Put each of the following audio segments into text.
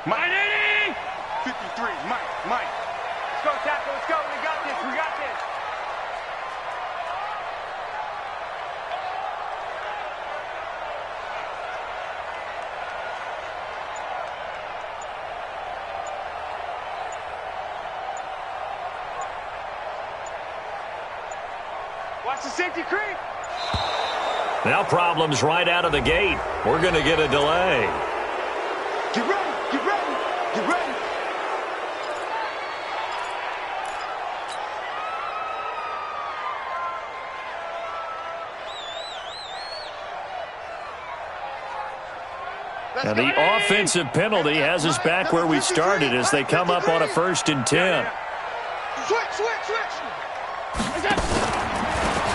Mike. 53, Mike. Let's go, tackle, let's go. We got this. Watch the safety creep. Now problems right out of the gate. We're going to get a delay. Get ready. Now the offensive penalty has us back where we started as they come up on a 1st and 10. Switch.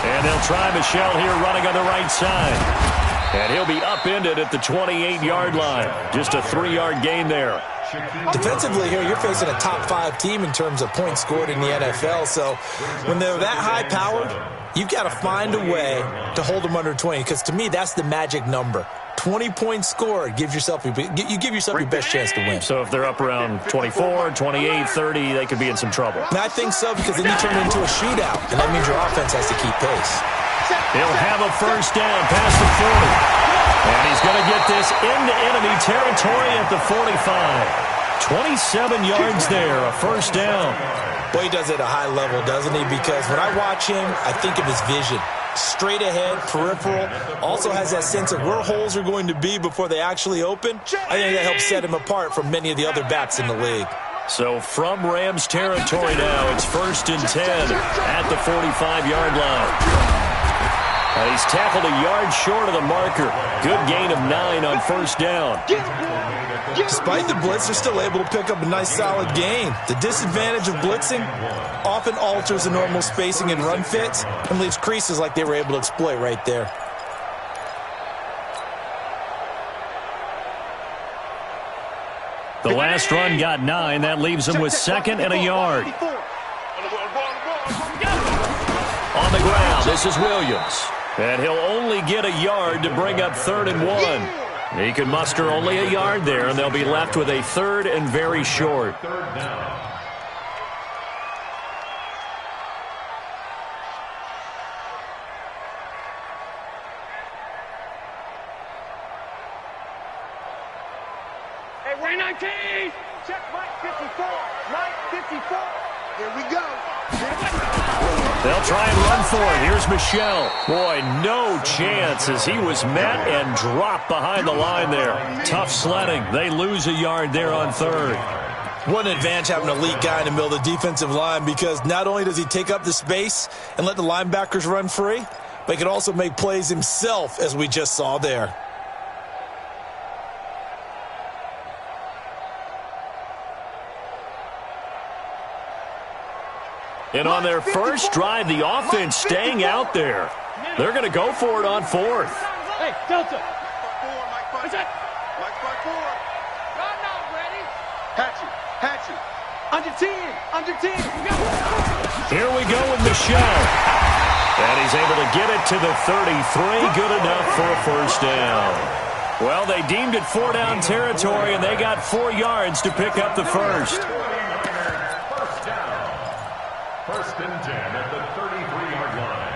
And they'll try Michelle here running on the right side. And he'll be upended at the 28-yard line. Just a 3-yard gain there. Defensively here, you're facing a top 5 team in terms of points scored in the NFL. So when they're that high-powered, you've got to find a way to hold them under 20. Because to me, that's the magic number. 20 points scored, you give yourself your best chance to win. So if they're up around 24, 28, 30, they could be in some trouble. And I think so, because then you turn it into a shootout, and that means your offense has to keep pace. He'll have a 1st down past the 40. And he's going to get this into enemy territory at the 45. 27 yards there, a 1st down. Boy, he does it at a high level, doesn't he? Because when I watch him, I think of his vision. Straight ahead, peripheral, also has that sense of where holes are going to be before they actually open. I think that helps set him apart from many of the other backs in the league. So from Rams territory now, it's 1st and 10 at the 45-yard line. And he's tackled a yard short of the marker. Good gain of 9 on 1st down. Despite the blitz, they're still able to pick up a nice solid gain. The disadvantage of blitzing often alters the normal spacing and run fits and leaves creases like they were able to exploit right there. The last run got 9. That leaves him with 2nd and a yard. On the ground, this is Williams. And he'll only get a yard to bring up 3rd and 1. He can muster only a yard there, and they'll be left with a 3rd and very short. Hey, Ray 19! Check Mike 54. Mike 54. Here we go. They'll try and run for it. Here's Michelle. Boy, no chance as he was met and dropped behind the line there. Tough sledding. They lose a yard there on 3rd. What an advantage having an elite guy in the middle of the defensive line, because not only does he take up the space and let the linebackers run free, but he can also make plays himself, as we just saw there. And on their first drive, the offense staying out there. They're going to go for it on 4th. Hey, Delta. What's that? Mike 4. Run out, ready. Hatchet. Under 10. Here we go with Michelle. And he's able to get it to the 33. Good enough for a 1st down. Well, they deemed it 4-down territory, and they got 4 yards to pick up the 1st. 1st and 10 at the 33-yard line.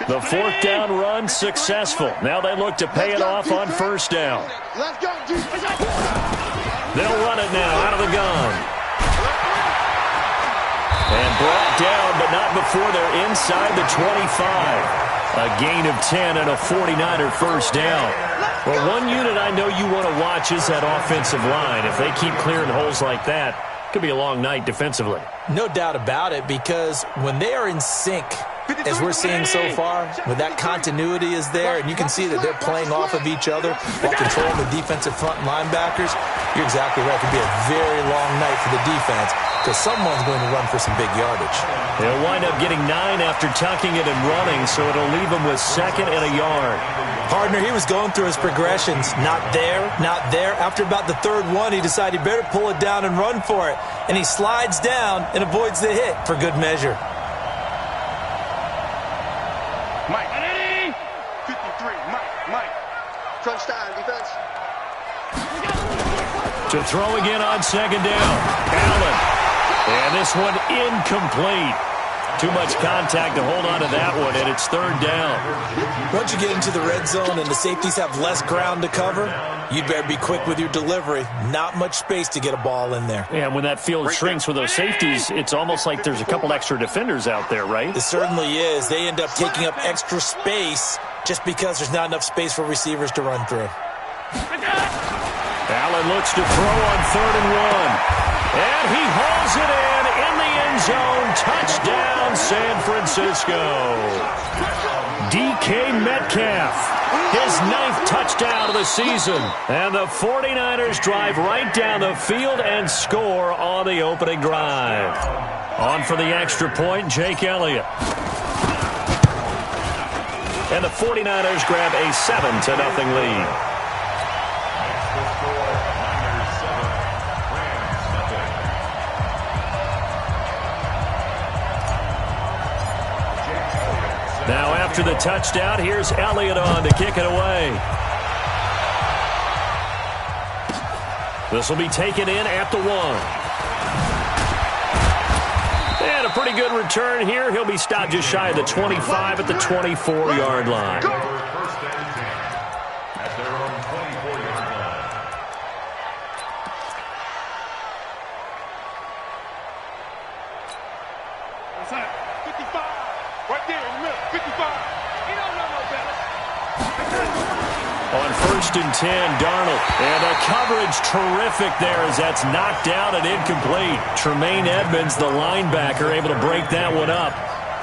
The 4th down run successful. Now they look to pay it off on 1st down. Let's go, They'll run it now out of the gun. And brought down, but not before they're inside the 25. A gain of 10 and a 49er 1st down. Well, one unit I know you want to watch is that offensive line. If they keep clearing holes like that, could be a long night defensively. No doubt about it, because when they are in sync, as we're seeing so far, when that continuity is there, and you can see that they're playing off of each other while controlling the defensive front linebackers, you're exactly right. It could be a very long night for the defense, because someone's going to run for some big yardage. They'll wind up getting 9 after tucking it and running, so it'll leave them with 2nd and a yard. Partner, he was going through his progressions. Not there, not there. After about the 3rd one, he decided he better pull it down and run for it. And he slides down and avoids the hit for good measure. Mike. 53. Mike. Crunch time, defense. To throw again on second down. Allen. And this one incomplete. Too much contact to hold on to that one, and it's third down. Once you get into the red zone and the safeties have less ground to cover, you better be quick with your delivery. Not much space to get a ball in there. And when that field shrinks with those safeties, it's almost like there's a couple extra defenders out there, right? It certainly is. They end up taking up extra space just because there's not enough space for receivers to run through. Allen looks to throw on 3rd and 1. And he hauls it in the end zone. Touchdown, San Francisco. DK Metcalf, his 9th touchdown of the season. And the 49ers drive right down the field and score on the opening drive. On for the extra point, Jake Elliott. And the 49ers grab a 7-0 lead. Now after the touchdown, here's Elliott on to kick it away. This will be taken in at the 1. And a pretty good return here. He'll be stopped just shy of the 25 at the 24-yard line. First and 10 at their own 24-yard line. What's that? 55. Right there in the middle. 55. He don't know no better. On 1st and 10, Darnold. And the coverage terrific there as that's knocked down and incomplete. Tremaine Edmonds, the linebacker, able to break that one up.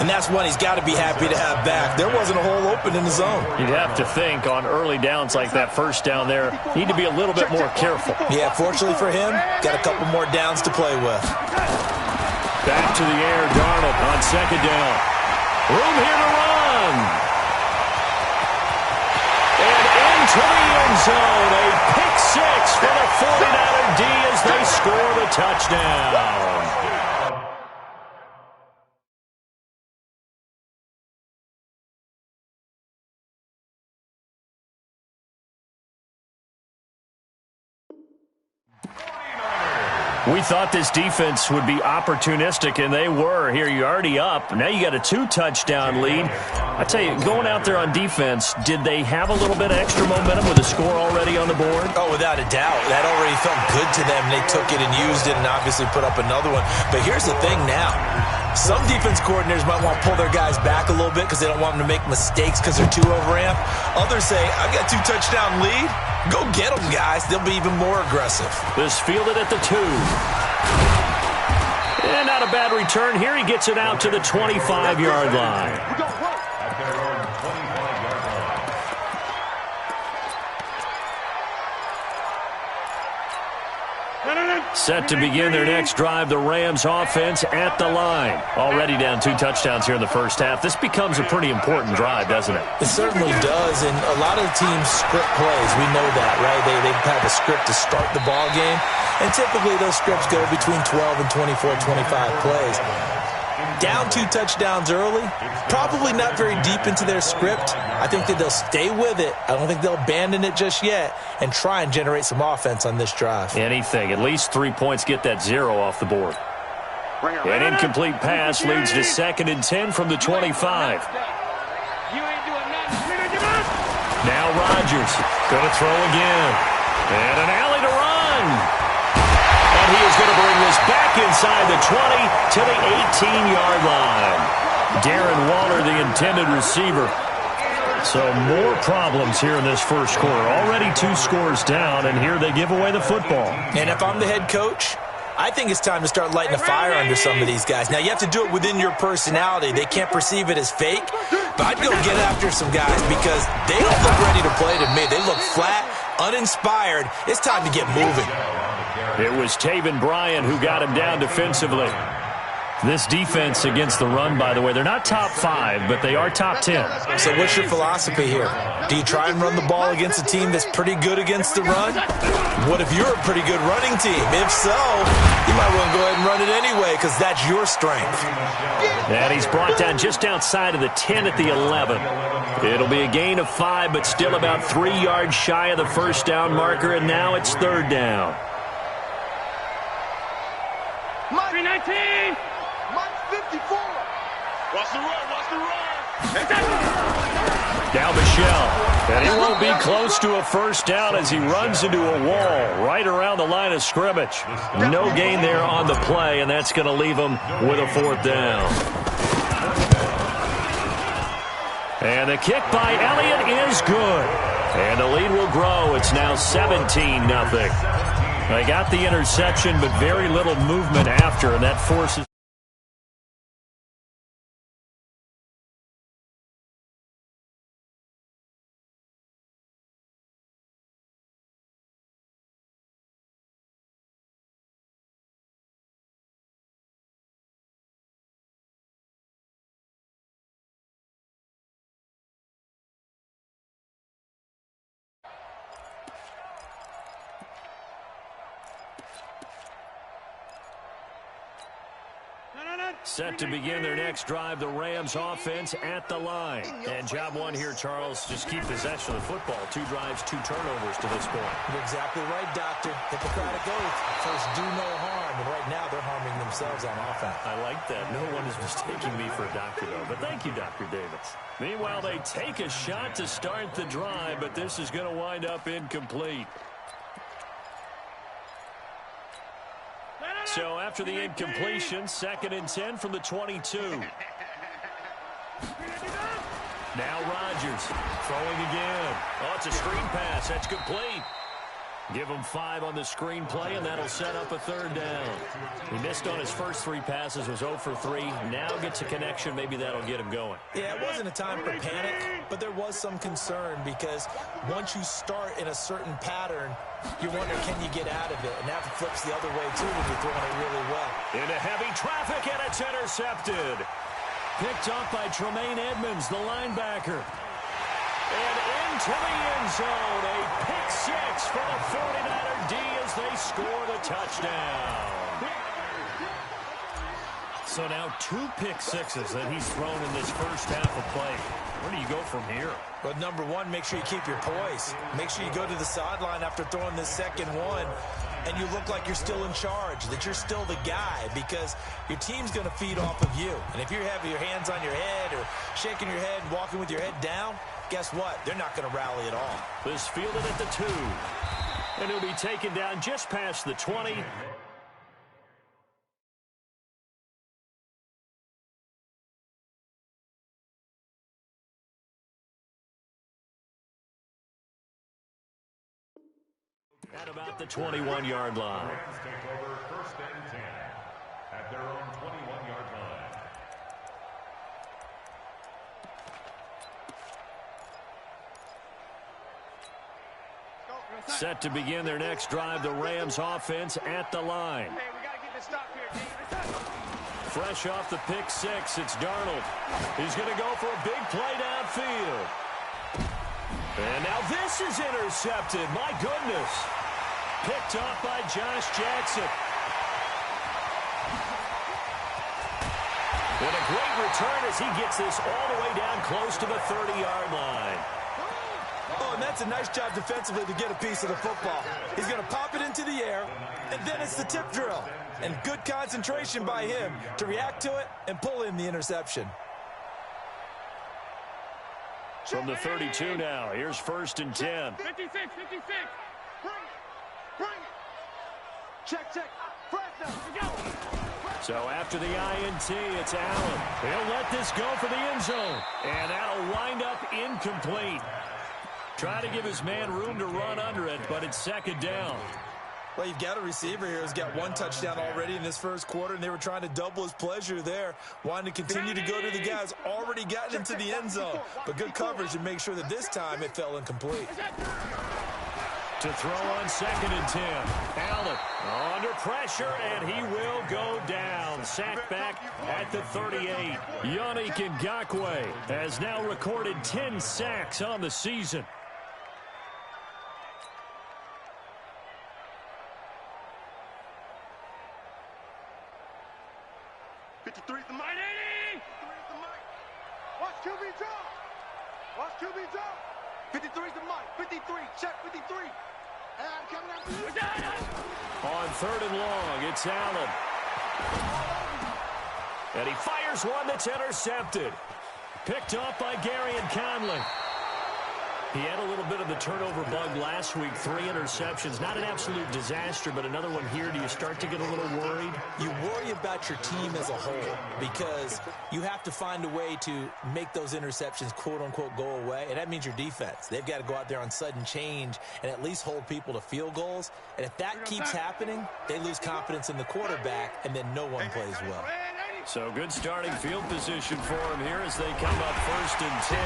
And that's one he's got to be happy to have back. There wasn't a hole open in the zone. You'd have to think on early downs like that first down there, need to be a little bit more careful. Yeah, fortunately for him, got a couple more downs to play with. Back to the air, Darnold on 2nd down. Room here to run. And into the end zone. A pick 6 for the 49er D as they score the touchdown. We thought this defense would be opportunistic, and they were. Here, you're already up. Now you got a 2-touchdown lead. I tell you, going out there on defense, did they have a little bit of extra momentum with a score already on the board? Oh, without a doubt. That already felt good to them. They took it and used it and obviously put up another one. But here's the thing now. Some defense coordinators might want to pull their guys back a little bit because they don't want them to make mistakes because they're too overamped. Others say, I've got a 2-touchdown lead. Go get them, guys. They'll be even more aggressive. This fielded at the 2. And not a bad return here. He gets it out to the 25-yard line. At their own 25-yard line. Set to begin their next drive, the Rams offense at the line. Already down 2 touchdowns here in the first half. This becomes a pretty important drive, doesn't it? It certainly does, and a lot of the teams script plays. We know that, right? They have a script to start the ball game, and typically those scripts go between 12 and 24, 25 plays. Down 2 touchdowns early, probably not very deep into their script. I think that they'll stay with it. I don't think they'll abandon it just yet and try and generate some offense on this drive. Anything. At least 3 points, get that 0 off the board. An incomplete pass leads to 2nd and 10 from the 25. Now Rodgers going to throw again. And an alley to run. And he is going to bring this back inside the 20 to the 18-yard line. Darren Waller, the intended receiver. So more problems here in this first quarter. Already 2 scores down, and here they give away the football. And if I'm the head coach, I think it's time to start lighting a fire under some of these guys. Now, you have to do it within your personality. They can't perceive it as fake. But I'd go get after some guys because they don't look ready to play to me. They look flat, uninspired. It's time to get moving. It was Taven Bryan who got him down defensively. This defense against the run, by the way, they're not top 5, but they are top 10. So what's your philosophy here? Do you try and run the ball against a team that's pretty good against the run? What if you're a pretty good running team? If so, you might want to go ahead and run it anyway because that's your strength. And he's brought down just outside of the 10 at the 11. It'll be a gain of 5, but still about 3 yards shy of the first down marker, and now it's third down. 319. 54. Watch the run. Watch the run. Now Michelle. And he won't be close to a first down as he runs into a wall right around the line of scrimmage. No gain there on the play, and that's going to leave him with a fourth down. And the kick by Elliott is good. And the lead will grow. It's now 17-0. They got the interception, but very little movement after, and that forces... Set to begin their next drive, the Rams offense at the line. And job one here, Charles, just keep possession of the football. 2 drives, 2 turnovers to this point. You're exactly right, Doctor. Hippocratic oath. First, do no harm. And right now, they're harming themselves on offense. I like that. No one is mistaking me for a doctor, though. But thank you, Dr. Davis. Meanwhile, they take a shot to start the drive, but this is going to wind up incomplete. So after the incompletion, 2nd and 10 from the 22. Now Rodgers throwing again. Oh, it's a screen pass. That's complete. Give him 5 on the screen play, and that'll set up a third down. He missed on his first 3 passes, was 0 for 3. Now gets a connection. Maybe that'll get him going. Yeah, it wasn't a time for panic, but there was some concern because once you start in a certain pattern, you wonder, can you get out of it? And that flips the other way, too, when you're throwing it really well. Into heavy traffic, and it's intercepted. Picked up by Tremaine Edmonds, the linebacker. And into the end zone, a pick 6 for the 49er D as they score the touchdown. So now 2 pick 6s that he's thrown in this first half of play. Where do you go from here? But number one, make sure you keep your poise. Make sure you go to the sideline after throwing this second one, and you look like you're still in charge, that you're still the guy, because your team's going to feed off of you. And if you're having your hands on your head or shaking your head and walking with your head down, guess what? They're not going to rally at all. This fielded at the 2. And he'll be taken down just past the 20. At about the 21-yard line. Rams take over 1st and 10 at their own 21-yard line. Set to begin their next drive, the Rams offense at the line. Hey, we got to get this stop here. Fresh off the pick 6, it's Darnold. He's going to go for a big play downfield. And now this is intercepted. My goodness. Picked off by Josh Jackson. With a great return as he gets this all the way down close to the 30-yard line. Oh, and that's a nice job defensively to get a piece of the football. He's going to pop it into the air, and then it's the tip drill. And good concentration by him to react to it and pull in the interception. From the 32 now, here's 1st and 10. 56. Bring it. Check. Fresno, we go. So after the INT, it's Allen. He'll let this go for the end zone. And that'll wind up incomplete. Try to give his man room to run under it, but it's 2nd down. Well, you've got a receiver here who's got 1 touchdown already in this first quarter, and they were trying to double his pleasure there, wanting to continue to go to the guys already gotten into the end zone. But good coverage to make sure that this time it fell incomplete. To To throw on 2nd and 10. Allen under pressure, and he will go down. Sacked back at the 38. Yannick Ngakoue has now recorded 10 sacks on the season. The mighty! Watch QB drop! Watch QB drop! 53's the mic. 53. Check 53. And coming after you. On 3rd and long, it's Allen. And he fires one that's intercepted. Picked off by Garyon Conley. He had a little bit of the turnover bug last week. 3 interceptions. Not an absolute disaster, but another one here. Do you start to get a little worried? You worry about your team as a whole because you have to find a way to make those interceptions, quote-unquote, go away, and that means your defense. They've got to go out there on sudden change and at least hold people to field goals, and if that keeps happening, they lose confidence in the quarterback, and then no one plays well. So good starting field position for him here as they come up 1st and 10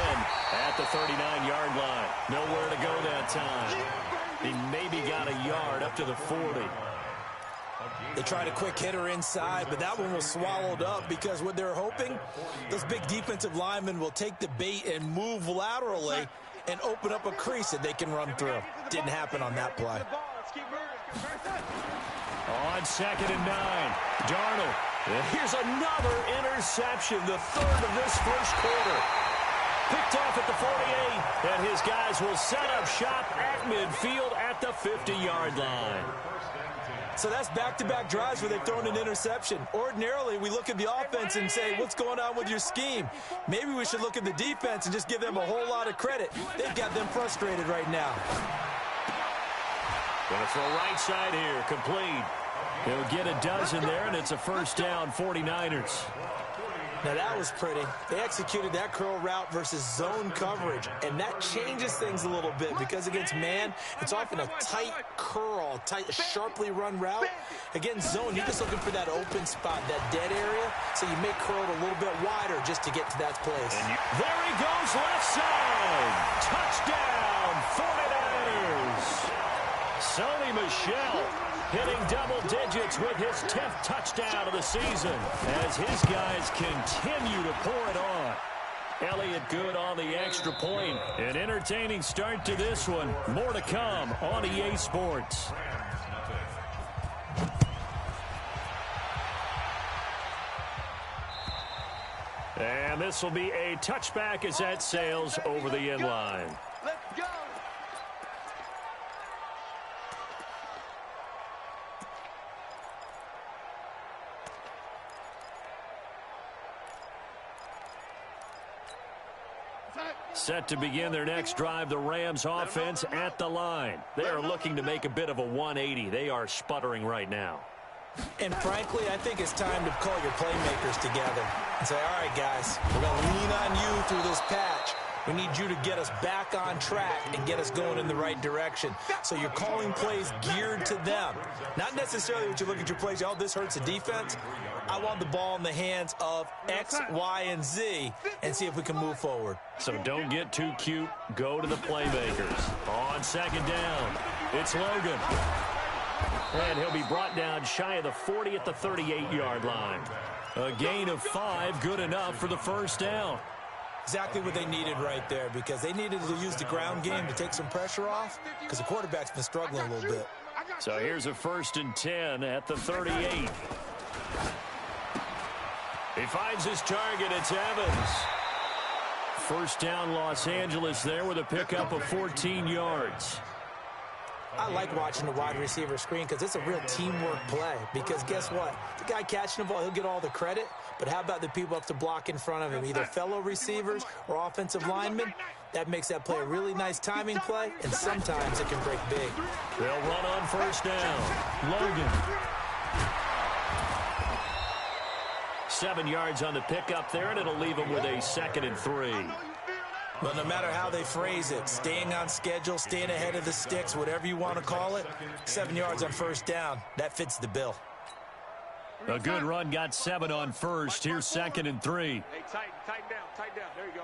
at the 39-yard line. Nowhere to go that time. He maybe got a yard up to the 40. They tried a quick hitter inside, but that one was swallowed up because what they're hoping, those big defensive linemen will take the bait and move laterally and open up a crease that they can run through. Didn't happen on that play. On 2nd and 9, Darnold. And here's another interception, the 3rd of this first quarter. Picked off at the 48, and his guys will set up shop at midfield at the 50-yard line. So that's back-to-back drives where they've thrown an interception. Ordinarily, we look at the offense and say, what's going on with your scheme? Maybe we should look at the defense and just give them a whole lot of credit. They've got them frustrated right now. Going to throw right side here, complete. He'll get a dozen there, and it's a 1st down, 49ers. Now, that was pretty. They executed that curl route versus zone coverage, and that changes things a little bit because against man, it's often a tight curl, tight, sharply run route. Against zone, you're just looking for that open spot, that dead area, so you make curl a little bit wider just to get to that place. There he goes, left side. Touchdown, 49ers. Sony Michel hitting double digits with his 10th touchdown of the season as his guys continue to pour it on. Elliott good on the extra point. An entertaining start to this one. More to come on EA Sports. And this will be a touchback as that sails over the end line. Let's go. Set to begin their next drive, the Rams offense at the line. They are looking to make a bit of a 180. They are sputtering right now. And frankly, I think it's time to call your playmakers together and say, all right, guys, we're going to lean on you through this patch. We need you to get us back on track and get us going in the right direction. So you're calling plays geared to them. Not necessarily what you look at your plays, oh, this hurts the defense. I want the ball in the hands of X, Y, and Z and see if we can move forward. So don't get too cute. Go to the playmakers. On 2nd down, it's Logan. And he'll be brought down shy of the 40 at the 38-yard line. A gain of 5, good enough for the 1st down. Exactly what they needed right there because they needed to use the ground game to take some pressure off because the quarterback's been struggling a little bit. So here's a 1st and 10 at the 38. He finds his target. It's Evans. 1st down, Los Angeles there with a pickup of 14 yards. I like watching the wide receiver screen because it's a real teamwork play. Because guess what? The guy catching the ball, he'll get all the credit. But how about the people up to block in front of him, either fellow receivers or offensive linemen? That makes that play a really nice timing play, and sometimes it can break big. They'll run on 1st down. Logan. 7 yards on the pickup there, and it'll leave him with a 2nd and 3. But no matter how they phrase it, staying on schedule, staying ahead of the sticks, whatever you want to call it, 7 yards on 1st down, that fits the bill. A good run, got 7 on 1st. Here's 2nd and 3. Hey, tighten down. There you go.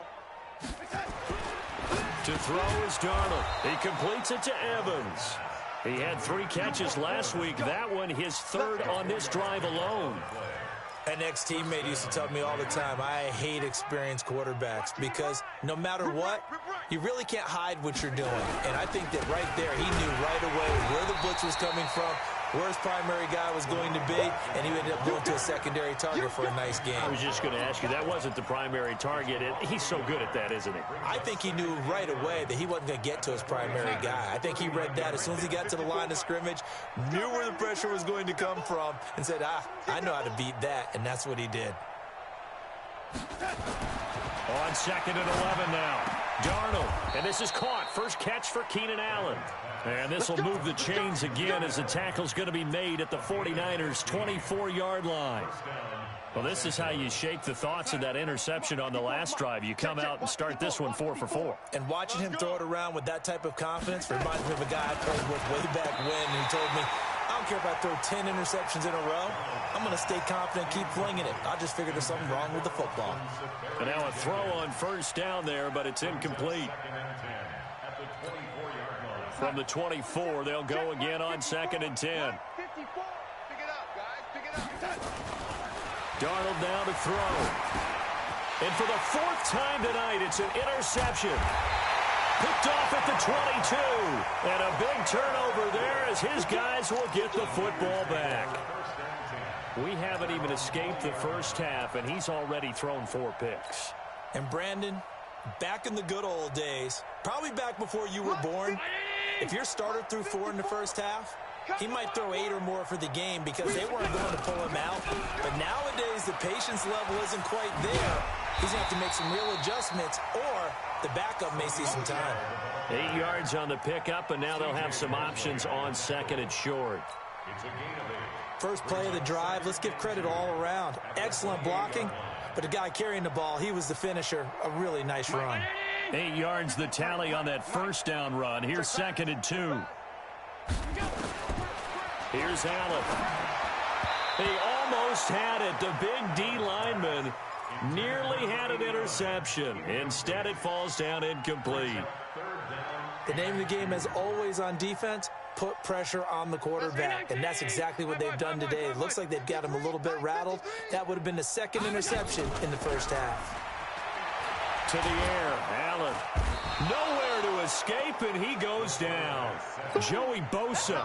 To throw is Darnold. He completes it to Evans. He had 3 catches last week. That one his 3rd on this drive alone. An ex-teammate used to tell me all the time, I hate experienced quarterbacks because no matter what, you really can't hide what you're doing. And I think that right there, he knew right away where the blitz was coming from, where his primary guy was going to be, and he ended up going to a secondary target for a nice game. I was just going to ask you, that wasn't the primary target. He's so good at that, isn't he? I think he knew right away that he wasn't going to get to his primary guy. I think he read that as soon as he got to the line of scrimmage, knew where the pressure was going to come from, and said, I know how to beat that, and that's what he did. On 2nd and 11 now. Darnold, and this is caught. First catch for Keenan Allen. And this will move the chains again as the tackle's going to be made at the 49ers' 24-yard line. Well, this is how you shape the thoughts of that interception on the last drive. You come out and start this one 4 for 4. And watching him throw it around with that type of confidence reminds me of a guy I played with way back when, and he told me, I don't care if I throw 10 interceptions in a row. I'm going to stay confident, keep flinging it. I just figured there's something wrong with the football. And now a throw on first down there, but it's incomplete. From the 24, they'll go again on 2nd and 10. 54. Pick it up, guys. Pick it up. Darnold now to throw. And for the 4th time tonight, it's an interception. Picked off at the 22. And a big turnover there as his guys will get the football back. We haven't even escaped the first half, and he's already thrown 4 picks. And Brandon, back in the good old days, probably back before you were born, if your starter threw 4 in the first half, he might throw 8 or more for the game because they weren't going to pull him out. But nowadays, the patience level isn't quite there. He's going to have to make some real adjustments, or the backup may see some time. 8 yards on the pickup, and now they'll have some options on 2nd and short. First play of the drive, let's give credit all around. Excellent blocking, but the guy carrying the ball, he was the finisher. A really nice run. 8 yards the tally on that first down run. Here's 2nd and 2. Here's Allen. He almost had it. The big D lineman nearly had an interception. Instead, it falls down incomplete. The name of the game, as always on defense, put pressure on the quarterback, and that's exactly what they've done today. It looks like they've got him a little bit rattled. That would have been the 2nd interception in the first half. To the air, Allen. Nowhere to escape, and he goes down. Joey Bosa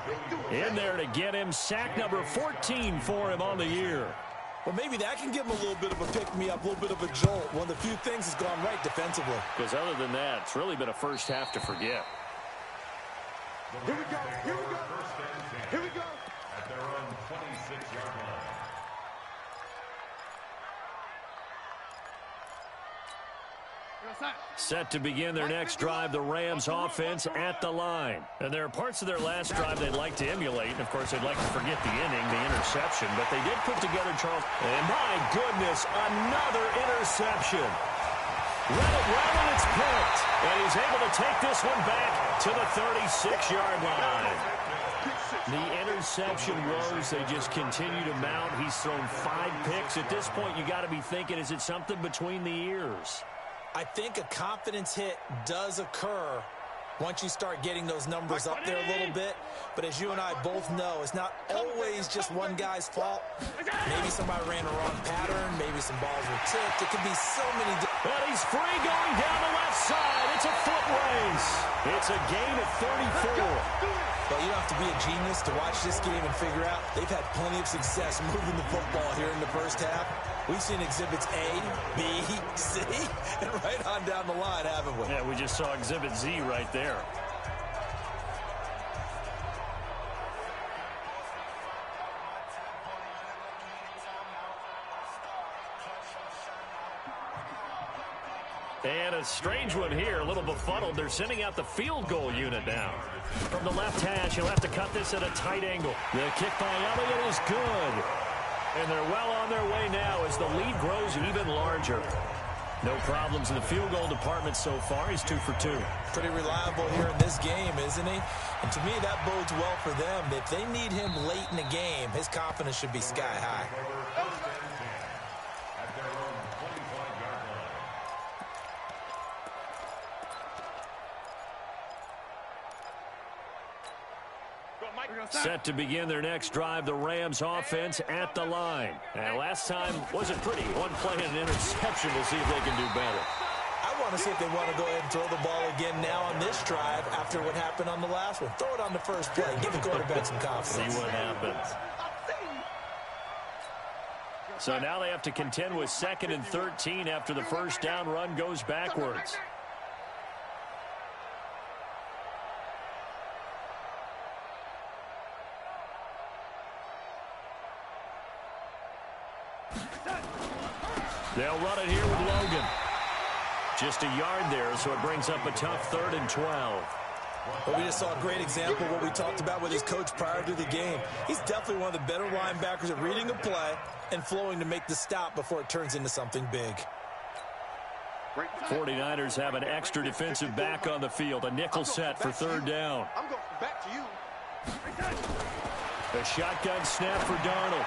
in there to get him. Sack number 14 for him on the year. Well, maybe that can give him a little bit of a pick-me-up, a little bit of a jolt. One of the few things that's gone right defensively. Because other than that, it's really been a first half to forget. Here we go. Here we go. Here we go. At their own 26-yard line. Set to begin their next drive, the Rams offense at the line. And there are parts of their last drive they'd like to emulate. And, of course, they'd like to forget the inning, the interception. But they did put together, Charles, and my goodness, another interception. Read it well, and it's picked. And he's able to take this one back to the 36-yard line. The interception woes, they just continue to mount. He's thrown 5 picks. At this point, you got to be thinking, is it something between the ears? I think a confidence hit does occur once you start getting those numbers up there a little bit. But as you and I both know, it's not always just one guy's fault. Maybe somebody ran a wrong pattern. Maybe some balls were tipped. It could be so many. But he's free going down the left side. It's a foot race. It's a gain of 34. But you don't have to be a genius to watch this game and figure out they've had plenty of success moving the football here in the first half. We've seen exhibits A, B, C, and right on down the line, haven't we? Yeah, we just saw exhibit Z right there. And a strange one here, a little befuddled. They're sending out the field goal unit now. From the left hash, he'll have to cut this at a tight angle. The kick by Elliott is good. And they're well on their way now as the lead grows even larger. No problems in the field goal department so far. He's 2 for 2. Pretty reliable here in this game, isn't he? And to me, that bodes well for them. If they need him late in the game, his confidence should be sky high. At their own 25-yard line. Set to begin their next drive, the Rams offense at the line. And last time wasn't pretty. One play and an interception. We'll see if they can do better. I want to see if they want to go ahead and throw the ball again now on this drive after what happened on the last one. Throw it on the first play. Give the quarterback some confidence. See what happens. So now they have to contend with 2nd and 13 after the first down run goes backwards. They'll run it here with Logan. Just a yard there, so it brings up a tough 3rd and 12. Well, we just saw a great example of what we talked about with his coach prior to the game. He's definitely one of the better linebackers at reading a play and flowing to make the stop before it turns into something big. 49ers have an extra defensive back on the field. A nickel set for 3rd down. I'm going back to you. A shotgun snap for Darnold.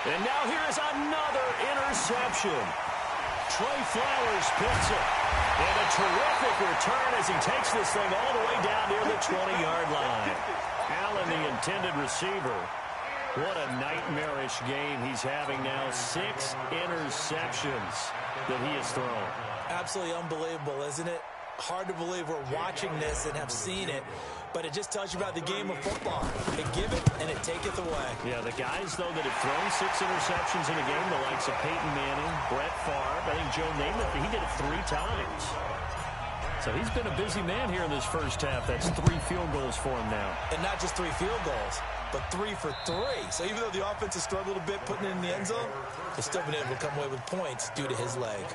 And now here is another interception. Trey Flowers picks it. And a terrific return as he takes this thing all the way down near the 20-yard line. Allen, the intended receiver. What a nightmarish game he's having now. 6 interceptions that he has thrown. Absolutely unbelievable, isn't it? Hard to believe we're watching this and have seen it, but it just tells you about the game of football. They give it, and it taketh away. Yeah, the guys, though, that have thrown 6 interceptions in a game, the likes of Peyton Manning, Brett Favre, I think Joe Namath, he did it 3 times. So he's been a busy man here in this first half. That's 3 field goals for him now. And not just 3 field goals, but 3 for 3. So even though the offense has struggled a bit putting it in the end zone, they've still been able to come away with points due to his leg.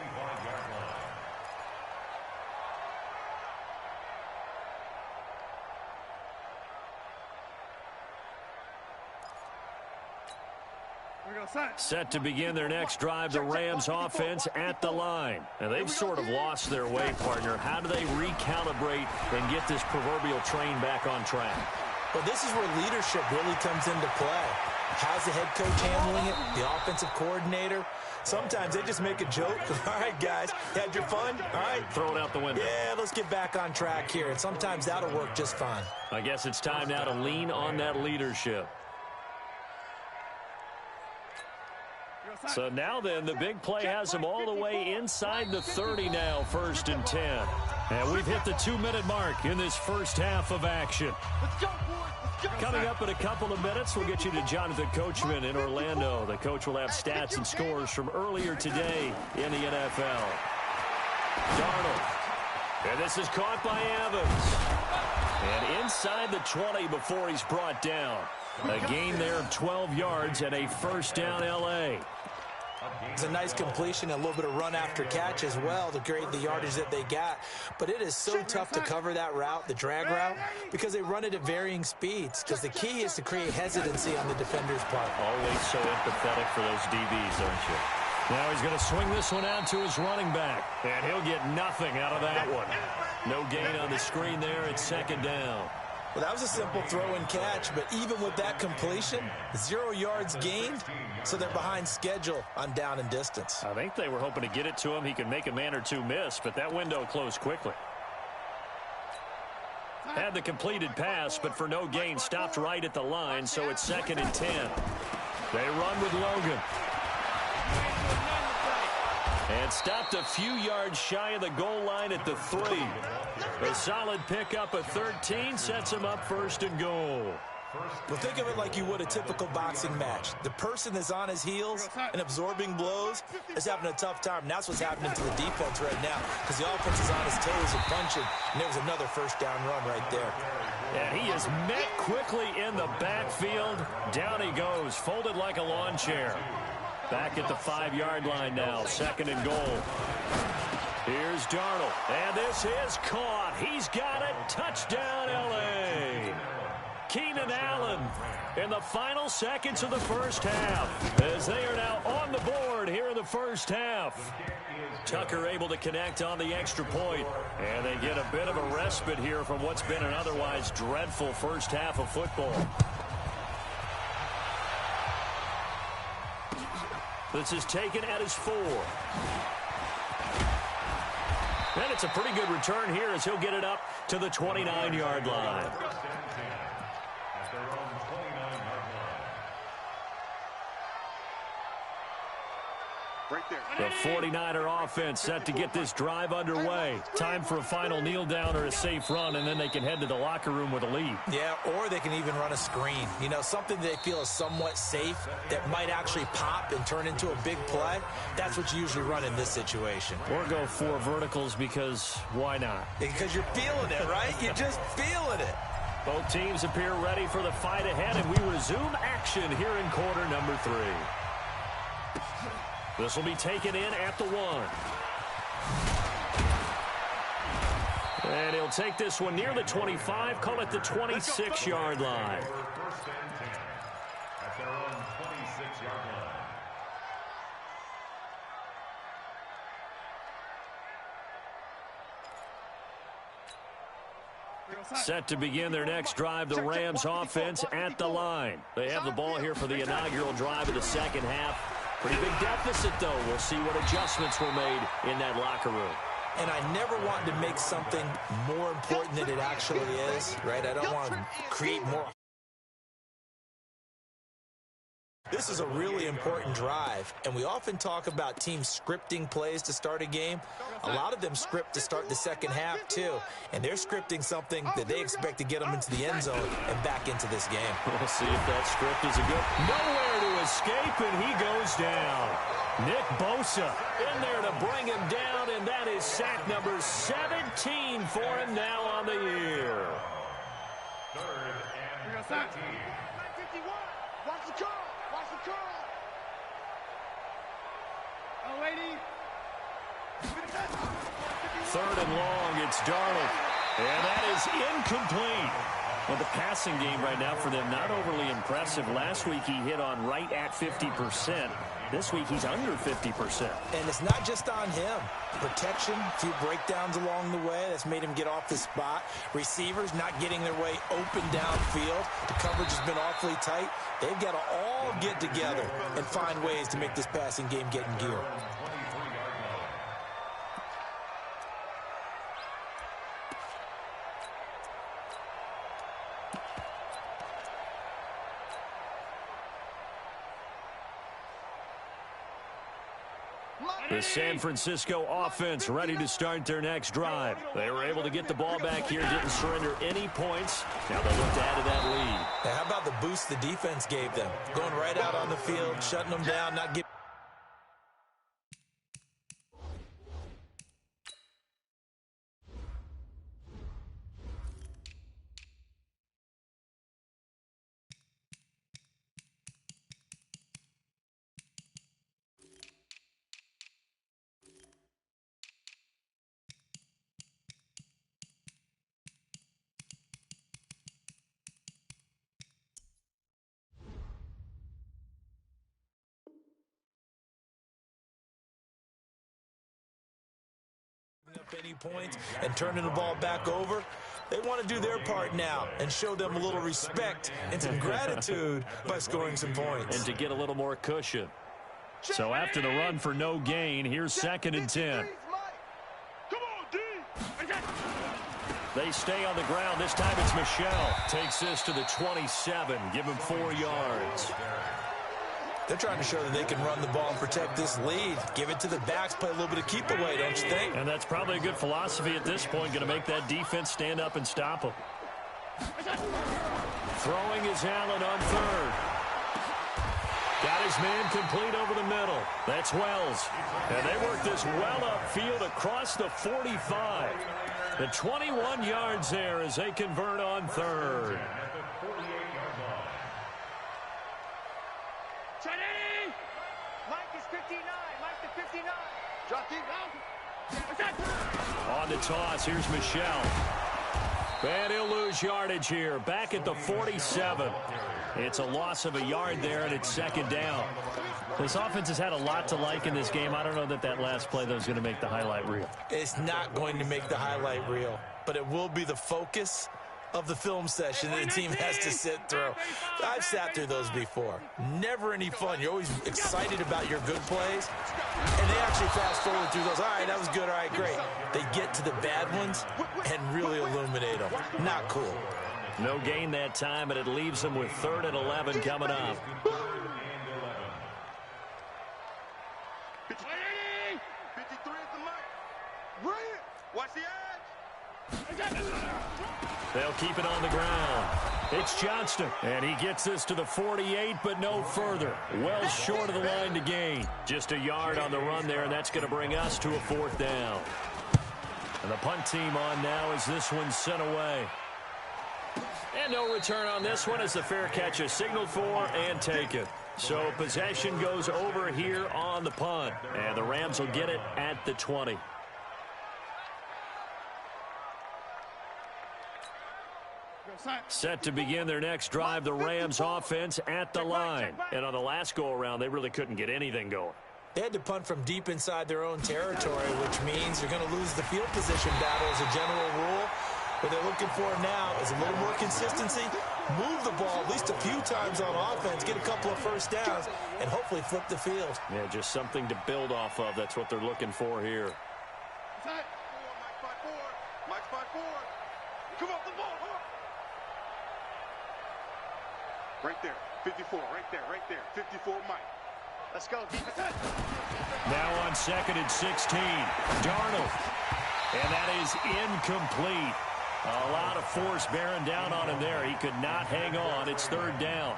Set to begin their next drive, the Rams offense at the line. And they've sort of lost their way, partner. How do they recalibrate and get this proverbial train back on track? Well, this is where leadership really comes into play. How's the head coach handling it? The offensive coordinator? Sometimes they just make a joke. All right, guys, you had your fun? All right. Throw it out the window. Yeah, let's get back on track here. And sometimes that'll work just fine. I guess it's time now to lean on that leadership. So now then, the big play has him all the way inside the 30 now, 1st and 10. And we've hit the 2-minute mark in this first half of action. Let's go, boys. Coming up in a couple of minutes, we'll get you to Jonathan Coachman in Orlando. The coach will have stats and scores from earlier today in the NFL. Darnold. And this is caught by Evans. And inside the 20 before he's brought down. A gain there of 12 yards and a 1st down L.A. It's a nice completion, a little bit of run after catch as well to create the yardage that they got. But it is so tough to cover that route, the drag route, because they run it at varying speeds. Because the key is to create hesitancy on the defender's part. Always so empathetic for those DBs, aren't you? Now he's going to swing this one out to his running back. And he'll get nothing out of that one. No gain on the screen there. It's 2nd down. Well, that was a simple throw and catch, but even with that completion, 0 yards gained, so they're behind schedule on down and distance. I think they were hoping to get it to him. He could make a man or 2 miss, but that window closed quickly. Had the completed pass, but for no gain, stopped right at the line, so it's 2nd and 10. They run with Logan. And stopped a few yards shy of the goal line at the 3. A solid pickup of 13 sets him up 1st and goal. Well, think of it like you would a typical boxing match. The person that's on his heels and absorbing blows is having a tough time. And that's what's happening to the defense right now because the offense is on his toes and punching. And there was another 1st down run right there. And he is met quickly in the backfield. Down he goes, folded like a lawn chair. Back at the 5-yard line now, 2nd and goal. Here's Darnold, and this is caught. He's got it. Touchdown, L.A. Keenan Allen in the final seconds of the first half as they are now on the board here in the first half. Tucker able to connect on the extra point, and they get a bit of a respite here from what's been an otherwise dreadful first half of football. This is taken at his 4. And it's a pretty good return here as he'll get it up to the 29-yard line. their own 29-yard line. Right there. The 49er offense set to get this drive underway. Time for a final kneel down or a safe run, and then they can head to the locker room with a lead. Yeah, or they can even run a screen. You know, something they feel is somewhat safe that might actually pop and turn into a big play. That's what you usually run in this situation. Or go 4 verticals because why not? Because you're feeling it, right? You're just feeling it. Both teams appear ready for the fight ahead, and we resume action here in quarter number 3. This will be taken in at the 1. And he'll take this one near the 25, call it the 26-yard line. First and 10 at their own 26-yard line. Set to begin their next drive, the Rams offense at the line. They have the ball here for the inaugural drive of the second half. Pretty big deficit, though. We'll see what adjustments were made in that locker room. And I never want to make something more important than it actually is, right? I don't want to create more. This is a really important drive, and we often talk about teams scripting plays to start a game. A lot of them script to start the second half, too, and they're scripting something that they expect to get them into the end zone and back into this game. We'll see if that script is a good. Nowhere to escape, and he goes down. Nick Bosa in there to bring him down, and that is sack number 17 for him now on the year. Third and 13. 51. Watch the curl. Watch the curl. Oh, lady. Third and long, it's Darnold. And that is incomplete. Well, the passing game right now for them, not overly impressive. Last week he hit on right at 50%. This week he's under 50%. And it's not just on him. Protection, a few breakdowns along the way. That's made him get off the spot. Receivers not getting their way open downfield. The coverage has been awfully tight. They've got to all get together and find ways to make this passing game get in gear. The San Francisco offense ready to start their next drive. They were able to get the ball back here, didn't surrender any points. Now they look to add to that lead. Now, how about the boost the defense gave them? Going right out on the field, shutting them down, not giving. Up any points and turning the ball back over. They want to do their part now and show them a little respect and some gratitude by scoring some points. And to get a little more cushion. So after the run for no gain, here's second and 10. They stay on the ground. This time it's Michelle. Takes this to the 27. Give him 4 yards. They're trying to show that they can run the ball and protect this lead. Give it to the backs, play a little bit of keep away, don't you think? And that's probably a good philosophy at this point. Going to make that defense stand up and stop them. Throwing is Allen on third. Got his man complete over the middle. That's Wells. And they work this well upfield across the 45. The 21 yards there as they convert on third. Mike is 59. Mike to 59. Jockey. On the toss, here's Michelle. And he'll lose yardage here. Back at the 47. It's a loss of a yard there, and it's second down. This offense has had a lot to like in this game. I don't know that that last play, though, is going to make the highlight reel. It's not going to make the highlight reel, but it will be the focus of the film session that the team has to sit through. I've sat through those before. Never any fun. You're always excited about your good plays, and they actually fast forward through those. All right, that was good. All right, great. They get to the bad ones and really illuminate them. Not cool. No gain that time, and it leaves them with 3rd and 11 coming up. 53 at the mic. Bring it. Watch the edge. They'll keep it on the ground. It's Johnston, and he gets this to the 48, but no further. Well short of the line to gain. Just a yard on the run there, and that's going to bring us to a 4th down. And the punt team on now as this one's sent away. And no return on this one as the fair catch is signaled for and taken. So possession goes over here on the punt, and the Rams will get it at the 20. Set to begin their next drive, the Rams offense at the line. And on the last go-around, they really couldn't get anything going. They had to punt from deep inside their own territory, which means you're going to lose the field position battle as a general rule. What they're looking for now is a little more consistency, move the ball at least a few times on offense, get a couple of first downs, and hopefully flip the field. Yeah, just something to build off of. That's what they're looking for here. Mike's by 4. Come off the ball. Right there. 54. Right there. 54, Mike. Let's go. Now on 2nd and 16. Darnold. And that is incomplete. A lot of force bearing down on him there. He could not hang on. It's 3rd down.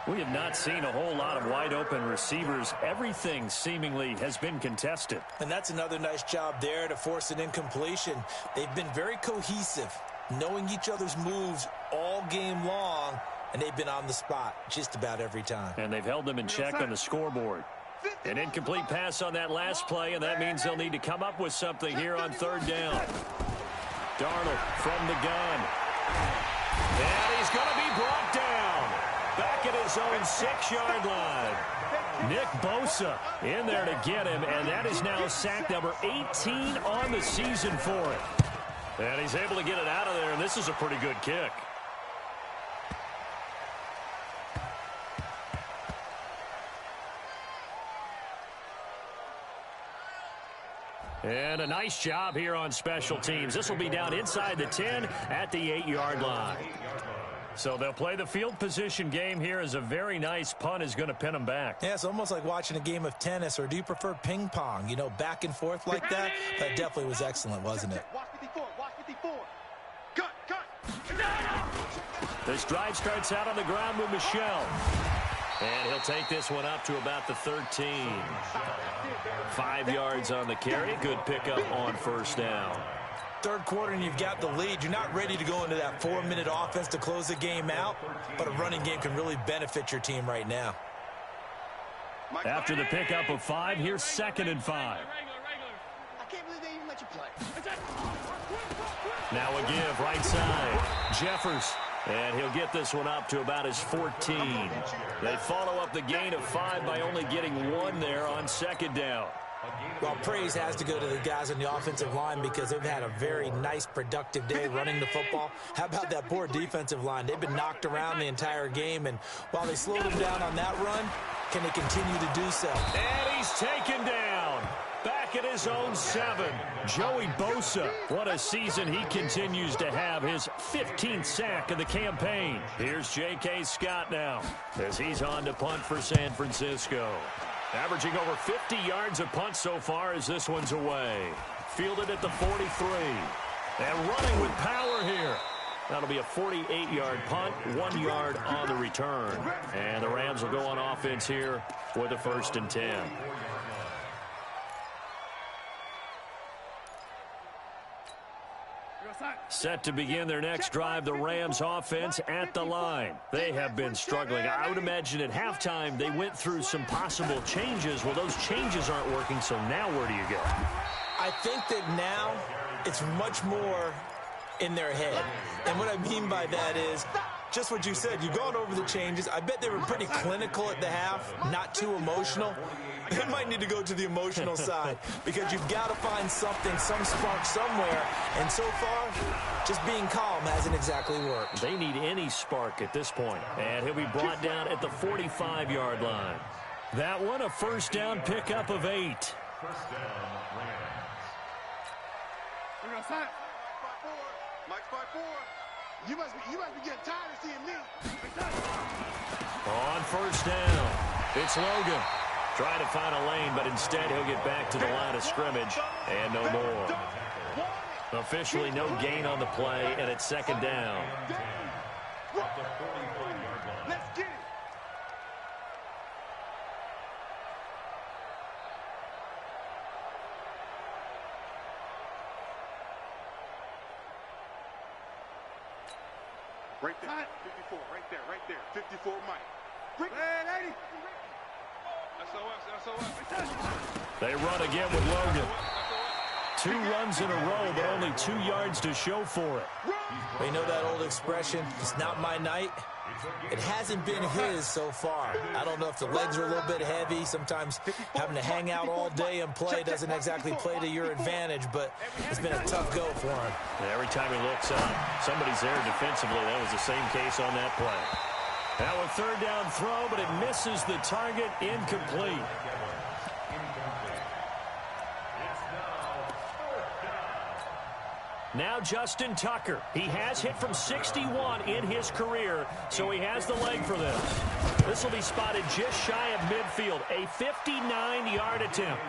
We have not seen a whole lot of wide-open receivers. Everything seemingly has been contested. And that's another nice job there to force an incompletion. They've been very cohesive, knowing each other's moves all game long, and they've been on the spot just about every time. And they've held them in check on the scoreboard. An incomplete pass on that last play, and that means they'll need to come up with something here on 3rd down. Darnold from the gun. And he's going to be brought down. Back at his own 6-yard line. Nick Bosa in there to get him, and that is now sack number 18 on the season for him. And he's able to get it out of there, and this is a pretty good kick. And a nice job here on special teams. This will be down inside the 10 at the 8-yard line. So they'll play the field position game here as a very nice punt is going to pin them back. Yeah, it's almost like watching a game of tennis, or do you prefer ping pong? You know, back and forth like that? That definitely was excellent, wasn't it? Watch 54. Watch 54. Cut. This drive starts out on the ground with Michel. And he'll take this one up to about the 13. 5 yards on the carry. Good pickup on 1st down. 3rd quarter and you've got the lead. You're not ready to go into that 4-minute offense to close the game out, but a running game can really benefit your team right now. After the pickup of 5, here's 2nd and 5. I can't believe they even let you play. Now a give right side. Jeffers. And he'll get this one up to about his 14. They follow up the gain of 5 by only getting 1 there on 2nd down. Well, praise has to go to the guys on the offensive line because they've had a very nice, productive day running the football. How about that poor defensive line? They've been knocked around the entire game, and while they slowed them down on that run, can they continue to do so? And he's taken down. Back at his own 7. Joey Bosa. What a season he continues to have. His 15th sack of the campaign. Here's J.K. Scott now as he's on to punt for San Francisco. Averaging over 50 yards of punt so far as this one's away. Fielded at the 43. And running with power here. That'll be a 48-yard punt, 1 yard on the return. And the Rams will go on offense here with a 1st and 10. Set to begin their next drive, the Rams offense at the line. They have been struggling. I would imagine at halftime they went through some possible changes. Well, those changes aren't working, so now where do you go? I think that now it's much more in their head. And what I mean by that is just what you said. You've gone over the changes. I bet they were pretty clinical at the half, not too emotional. They might need to go to the emotional side because you've got to find something, some spark somewhere. And so far, just being calm hasn't exactly worked. They need any spark at this point. And he'll be brought down at the 45-yard line. That one, a 1st down pickup of 8. 1st down, Rams. Mike's by 4. You must be getting tired of seeing me. On first down, it's Logan. Trying to find a lane, but instead he'll get back to the line of scrimmage and no more. Officially no gain on the play, and it's second down. Let's get it. Right there. 54, right there. 54, Mike. Hey, lady. SOS. They run again with Logan. 2 runs in a row, but only 2 yards to show for it. We know that old expression, it's not my night. It hasn't been his so far. I don't know if the legs are a little bit heavy. Sometimes having to hang out all day and play doesn't exactly play to your advantage, but it's been a tough go for him. And every time he looks up, somebody's there defensively. That was the same case on that play. Now a third down throw, but it misses the target, incomplete. Now Justin Tucker. He has hit from 61 in his career, so he has the leg for this. This will be spotted just shy of midfield, a 59-yard attempt.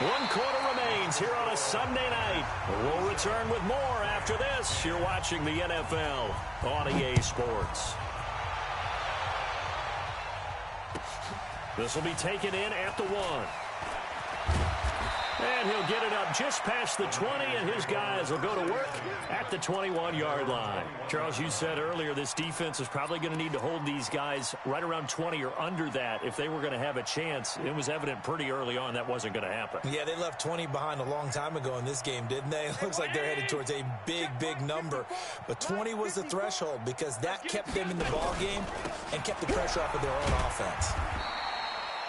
1 quarter remains here on a Sunday night. We'll return with more after this. You're watching the NFL on EA Sports. This will be taken in at the 1. And he'll get it up just past the 20, and his guys will go to work at the 21-yard line. Charles, you said earlier this defense is probably going to need to hold these guys right around 20 or under that if they were going to have a chance. It was evident pretty early on that wasn't going to happen. Yeah, they left 20 behind a long time ago in this game, didn't they? It looks like they're headed towards a big, big number. But 20 was the threshold because that kept them in the ball game and kept the pressure off of their own offense.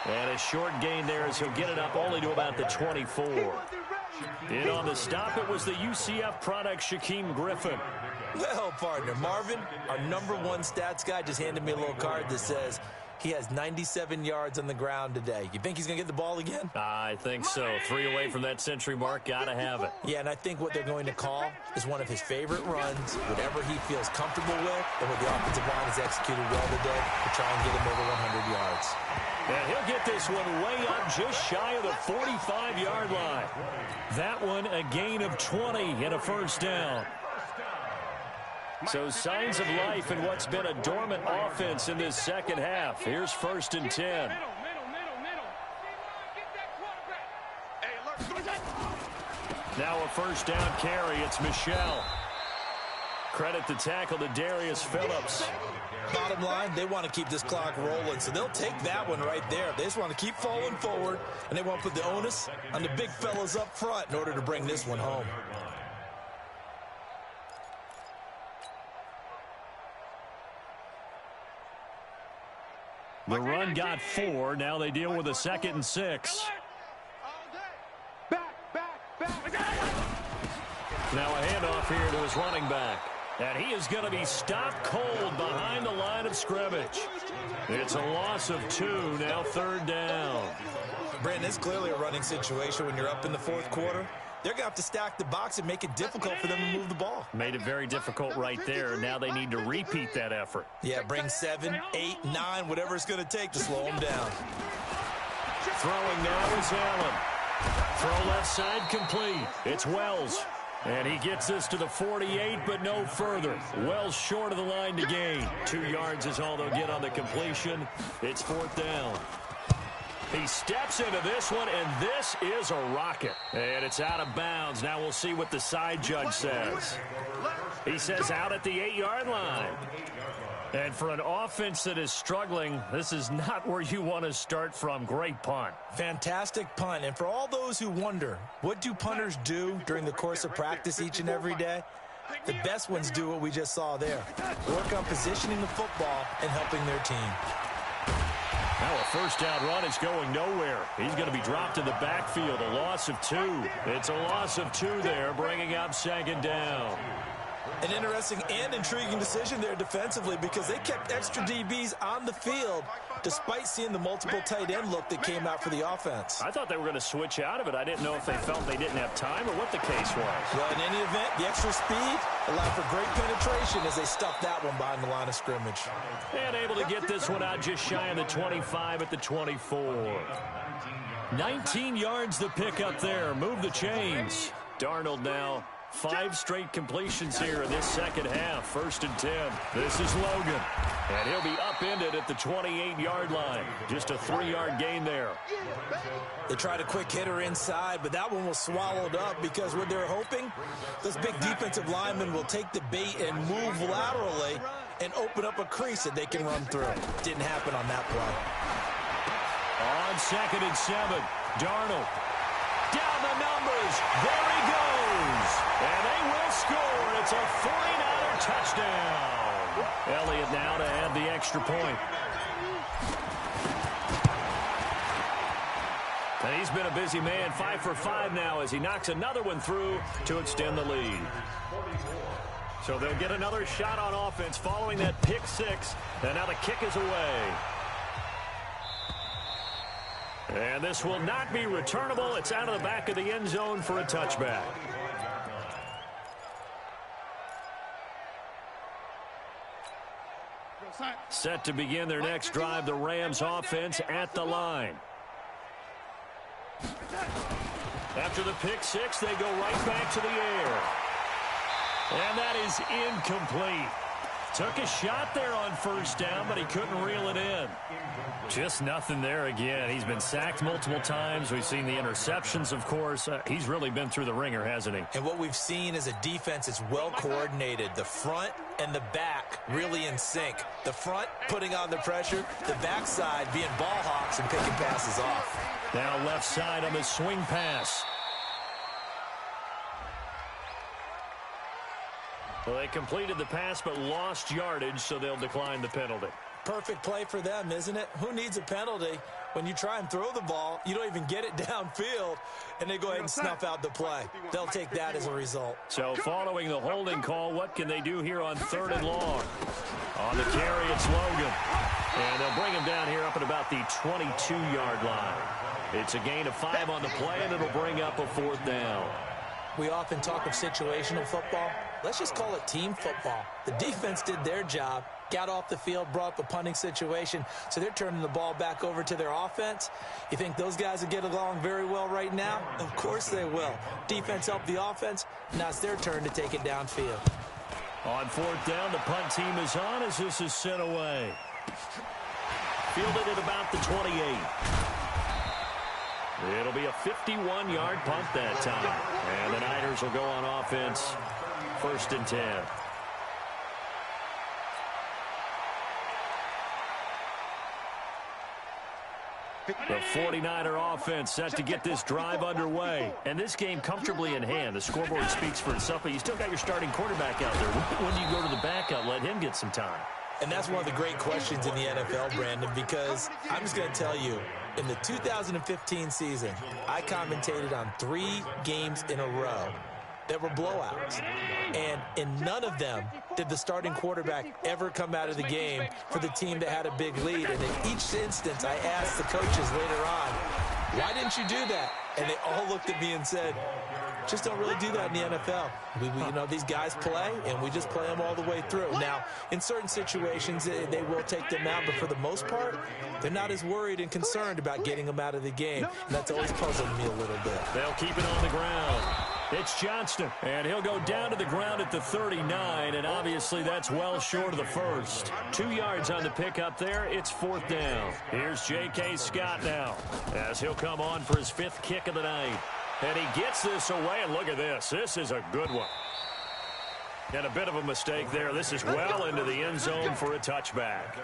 And a short gain there as he'll get it up only to about the 24. In on the stop, it was the UCF product, Shaquem Griffin. Well, partner, Marvin, our #1 stats guy, just handed me a little card that says he has 97 yards on the ground today. You think he's going to get the ball again? I think so. 3 away from that century mark. Got to have it. Yeah, and I think what they're going to call is one of his favorite runs, whatever he feels comfortable with, and what the offensive line has executed well today to try and get him over 100 yards. And he'll get this one way up just shy of the 45-yard line. That one a gain of 20 and a first down. So signs of life in what's been a dormant offense in this second half. Here's 1st and 10. Now a first down carry. It's Michelle. Credit the tackle to Darius Phillips. Bottom line, they want to keep this clock rolling, so they'll take that one right there. They just want to keep falling forward, and they want to put the onus on the big fellas up front in order to bring this one home. The run got 4. Now they deal with a 2nd and 6. Now a handoff here to his running back. And he is going to be stopped cold behind the line of scrimmage. It's a loss of 2, now 3rd down. Brandon, it's clearly a running situation when you're up in the 4th quarter. They're going to have to stack the box and make it difficult for them to move the ball. Made it very difficult right there. Now they need to repeat that effort. Yeah, bring 7, 8, 9, whatever it's going to take to slow them down. Throwing now is Allen. Throw left side complete. It's Wells. And he gets this to the 48, but no further. Well short of the line to gain. 2 yards is all they'll get on the completion. It's 4th down. He steps into this one, and this is a rocket. And it's out of bounds. Now we'll see what the side judge says. He says out at the 8-yard line. And for an offense that is struggling, this is not where you want to start from. Great punt. Fantastic punt. And for all those who wonder, what do punters do during the course of practice each and every day? The best ones do what we just saw there. Work on positioning the football and helping their team. Now a first down run is going nowhere. He's going to be dropped in the backfield. A loss of 2. It's a loss of 2 there, bringing up 2nd down. An interesting and intriguing decision there defensively because they kept extra DBs on the field despite seeing the multiple tight end look that came out for the offense. I thought they were going to switch out of it. I didn't know if they felt they didn't have time or what the case was. Well, in any event, the extra speed allowed for great penetration as they stuffed that one behind the line of scrimmage. And able to get this one out just shy of the 25 at the 24. 19 yards to pick up there. Move the chains. Darnold now. 5 straight completions here in this second half. 1st and 10. This is Logan. And he'll be upended at the 28-yard line. Just a 3-yard gain there. They tried a quick hitter inside, but that one was swallowed up because what they're hoping, this big defensive lineman will take the bait and move laterally and open up a crease that they can run through. Didn't happen on that play. On 2nd and 7, Darnold. Down the numbers. There he goes. And they will score. It's a 49er touchdown. Elliott now to add the extra point. And he's been a busy man. 5 for 5 now as he knocks another one through to extend the lead. So they'll get another shot on offense following that pick 6. And now the kick is away. And this will not be returnable. It's out of the back of the end zone for a touchback. Set to begin their next drive, the Rams offense at the line. After the pick 6, they go right back to the air. And that is incomplete. Took a shot there on 1st down, but he couldn't reel it in. Just nothing there again. He's been sacked multiple times. We've seen the interceptions, of course. He's really been through the ringer, hasn't he? And what we've seen is a defense that's well coordinated. The front and the back really in sync. The front putting on the pressure, the backside being ball hawks and picking passes off. Now left side on the swing pass. Well, they completed the pass but lost yardage, so they'll decline the penalty. Perfect play for them, isn't it? Who needs a penalty when you try and throw the ball, you don't even get it downfield, and they go ahead and snuff out the play. They'll take that as a result. So following the holding call, what can they do here on 3rd and long? On the carry, it's Logan. And they'll bring him down here up at about the 22-yard line. It's a gain of 5 on the play, and it'll bring up a 4th down. We often talk of situational football. Let's just call it team football. The defense did their job, got off the field, brought up a punting situation, so they're turning the ball back over to their offense. You think those guys will get along very well right now? Of course they will. Defense helped the offense. Now it's their turn to take it downfield. On 4th down, the punt team is on as this is sent away. Fielded at about the 28. It'll be a 51-yard punt that time. And the Niners will go on offense. 1st and 10. The 49er offense set to get this drive underway. And this game comfortably in hand. The scoreboard speaks for itself, but you still got your starting quarterback out there. When do you go to the backup? Let him get some time. And that's one of the great questions in the NFL, Brandon, because I'm just going to tell you, in the 2015 season, I commentated on 3 games in a row that were blowouts. And in none of them did the starting quarterback ever come out of the game for the team that had a big lead. And in each instance, I asked the coaches later on, why didn't you do that? And they all looked at me and said, just don't really do that in the NFL. You know, these guys play, and we just play them all the way through. Now, in certain situations, they will take them out, but for the most part, they're not as worried and concerned about getting them out of the game. And that's always puzzled me a little bit. They'll keep it on the ground. It's Johnston, and he'll go down to the ground at the 39, and obviously that's well short of the first. 2 yards on the pickup there. It's 4th down. Here's J.K. Scott now as he'll come on for his 5th kick of the night. And he gets this away, and look at this. This is a good one. And a bit of a mistake there. This is well into the end zone for a touchback.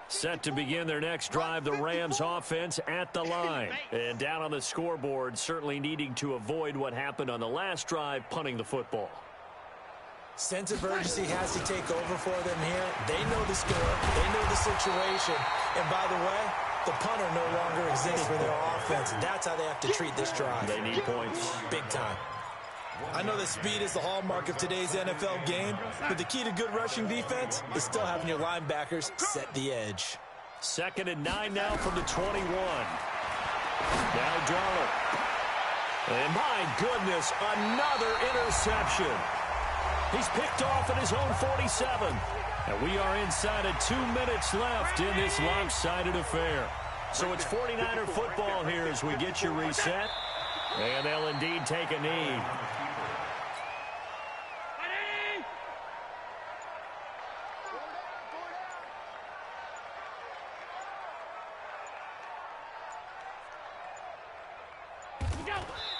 Set to begin their next drive, the Rams offense at the line. And down on the scoreboard, certainly needing to avoid what happened on the last drive, punting the football. Sense of urgency has to take over for them here. They know the score. They know the situation. And by the way, The punter no longer exists for their offense. That's how they have to treat this drive. They need points. Big time. I know that speed is the hallmark of today's NFL game, but the key to good rushing defense is still having your linebackers set the edge. 2nd and 9 now from the 21. Now Darnold. And my goodness, another interception. He's picked off at his own 47. And we are inside of 2 minutes left in this lopsided affair. So it's 49er football here as we get you reset. And they'll indeed take a knee.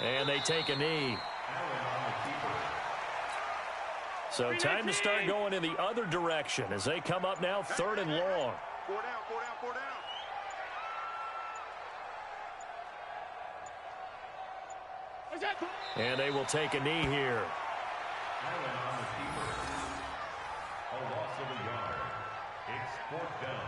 And they take a knee. So time to start going in the other direction as they come up now 3rd and long. 4 down, 4 down, 4 down. And they will take a knee here. A loss of a yard. It's 4th down.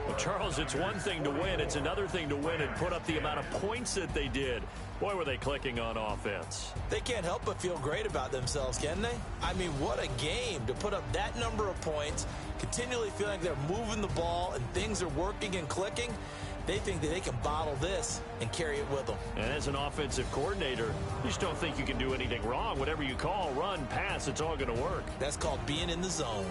Well, Charles, it's one thing to win. It's another thing to win and put up the amount of points that they did. Boy, were they clicking on offense. They can't help but feel great about themselves, can they? I mean, what a game to put up that number of points, continually feeling like they're moving the ball and things are working and clicking. They think that they can bottle this and carry it with them. And as an offensive coordinator, you just don't think you can do anything wrong. Whatever you call, run, pass, it's all going to work. That's called being in the zone.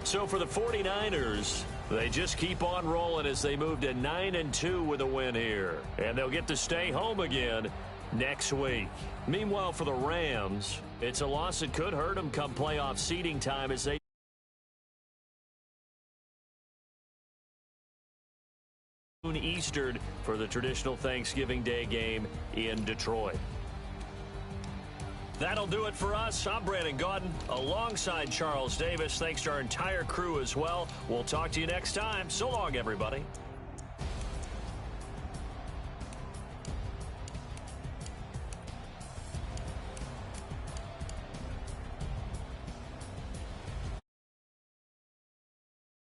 So for the 49ers, they just keep on rolling as they move to 9-2 with a win here. And they'll get to stay home again next week. Meanwhile, for the Rams, it's a loss that could hurt them come playoff seeding time as they Eastern for the traditional Thanksgiving Day game in Detroit. That'll do it for us. I'm Brandon Gaudin alongside Charles Davis. Thanks to our entire crew as well. We'll talk to you next time. So long, everybody.